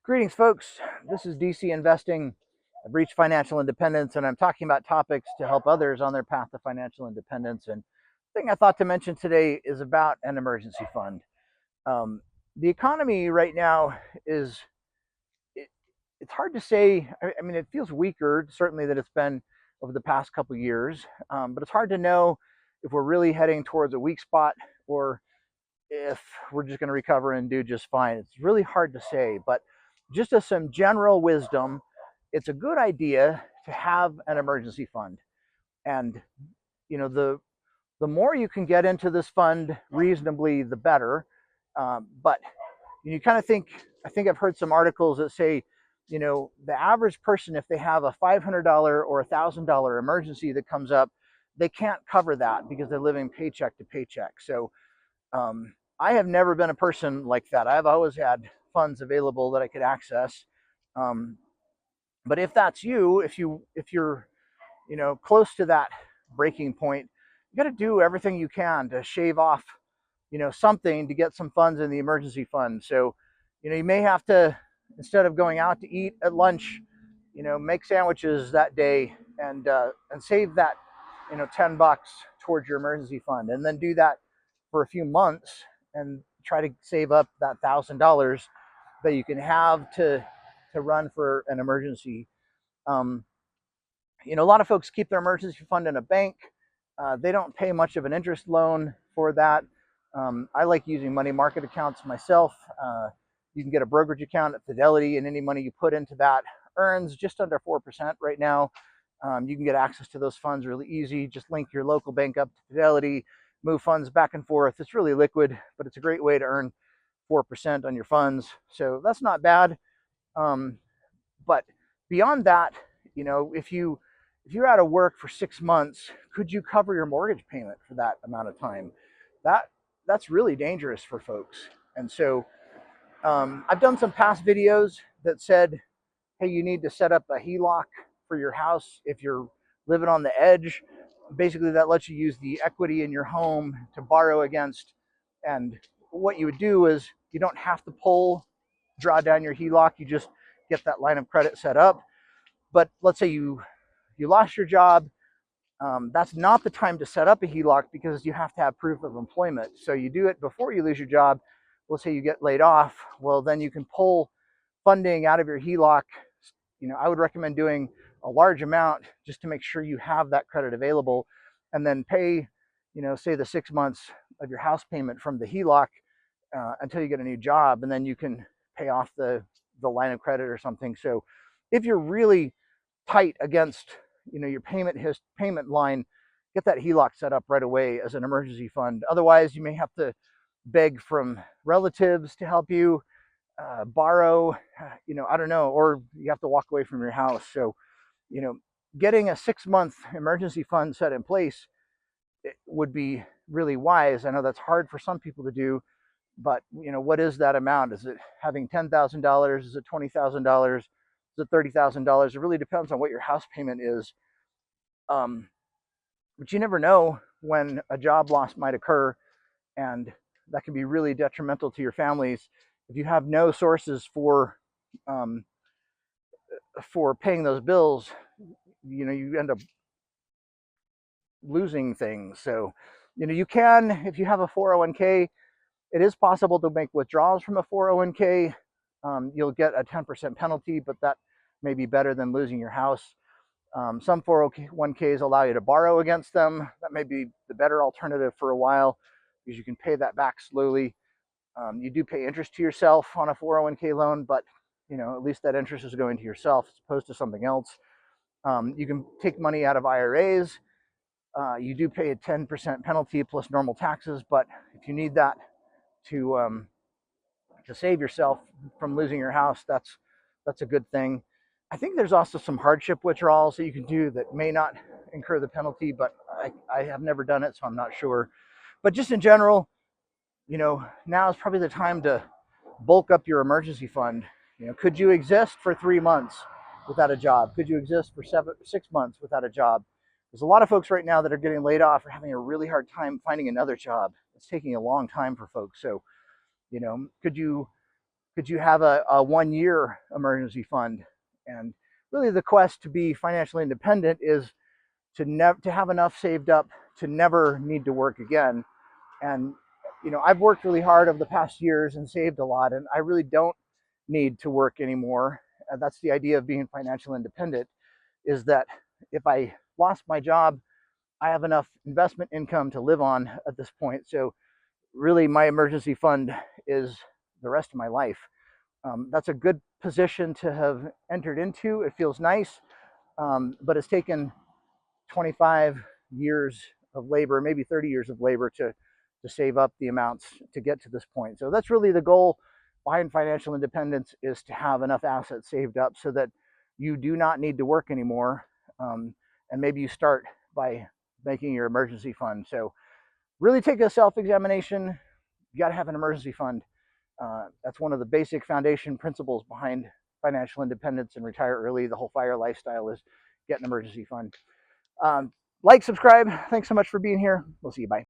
Greetings, folks. This is DC Investing. I've reached financial independence, and I'm talking about topics to help others on their path to financial independence. And the thing I thought to mention today is about an emergency fund. The economy right now is, it, it's hard to say. I mean, it feels weaker, certainly, than it's been over the past couple of years. But it's hard to know if we're really heading towards a weak spot or if we're just going to recover and do just fine. It's really hard to say, but just as some general wisdom, it's a good idea to have an emergency fund. And the more you can get into this fund reasonably, the better. But you kind of think, I think I've heard some articles that say, the average person, if they have a $500 or $1,000 emergency that comes up, they can't cover that because they're living paycheck to paycheck. So I have never been a person like that. I've always had funds available that I could access. Um, but if that's you, if you're close to that breaking point, you got to do everything you can to shave off something to get some funds in the emergency fund. So you may have to, instead of going out to eat at lunch, make sandwiches that day and save that $10 towards your emergency fund, and then do that for a few months and try to save up that $1,000 that you can have to run for an emergency. Um, a lot of folks keep their emergency fund in a bank. They don't pay much of an interest loan for that. I like using money market accounts myself. You can get a brokerage account at Fidelity, and any money you put into that earns just under 4% right now. You can get access to those funds really easy. Just link your local bank up to Fidelity, move funds back and forth. It's really liquid, but it's a great way to earn 4% on your funds. So that's not bad. But beyond that, if you're out of work for 6 months, could you cover your mortgage payment for that amount of time? That's really dangerous for folks. And so I've done some past videos that said, hey, you need to set up a HELOC for your house if you're living on the edge. Basically, that lets you use the equity in your home to borrow against. And what you would do is you don't have to draw down your HELOC. You just get that line of credit set up. But let's say you lost your job. That's not the time to set up a HELOC because you have to have proof of employment. So you do it before you lose your job. Let's say you get laid off. Well, then you can pull funding out of your HELOC. I would recommend doing a large amount just to make sure you have that credit available, and then pay, say the 6 months of your house payment from the HELOC until you get a new job, and then you can pay off the line of credit or something. So if you're really tight against your payment line, get that HELOC set up right away as an emergency fund. Otherwise, you may have to beg from relatives to help you, borrow, I don't know, or you have to walk away from your house. So, getting a 6-month emergency fund set in place, it would be really wise. I know that's hard for some people to do, but what is that amount? Is it having $10,000? Is it $20,000? Is it $30,000? It really depends on what your house payment is. But you never know when a job loss might occur, and that can be really detrimental to your families if you have no sources for paying those bills. You end up losing things. So you can, if you have a 401k, it is possible to make withdrawals from a 401k. You'll get a 10% penalty, but that may be better than losing your house. Some 401ks allow you to borrow against them. That may be the better alternative for a while because you can pay that back slowly. You do pay interest to yourself on a 401k loan, but at least that interest is going to yourself as opposed to something else. You can take money out of IRAs. You do pay a 10% penalty plus normal taxes, but if you need that to save yourself from losing your house, that's a good thing. I think there's also some hardship withdrawals that you can do that may not incur the penalty, but I have never done it, so I'm not sure. But just in general, now is probably the time to bulk up your emergency fund. Could you exist for 3 months without a job? Could you exist for 6 months without a job? There's a lot of folks right now that are getting laid off or having a really hard time finding another job. It's taking a long time for folks. So, could you Could you have a 1 year emergency fund? And really, the quest to be financially independent is to have enough saved up to never need to work again. And I've worked really hard over the past years and saved a lot, and I really don't need to work anymore. And that's the idea of being financially independent, is that if I lost my job, I have enough investment income to live on at this point. So really, my emergency fund is the rest of my life. That's a good position to have entered into. It feels nice, but it's taken 25 years of labor, maybe 30 years of labor to save up the amounts to get to this point. So that's really the goal behind financial independence, is to have enough assets saved up so that you do not need to work anymore. And maybe you start by making your emergency fund. So really take a self-examination. You got to have an emergency fund. That's one of the basic foundation principles behind financial independence and retire early. The whole FIRE lifestyle is get an emergency fund. Like, subscribe. Thanks so much for being here. We'll see you. Bye.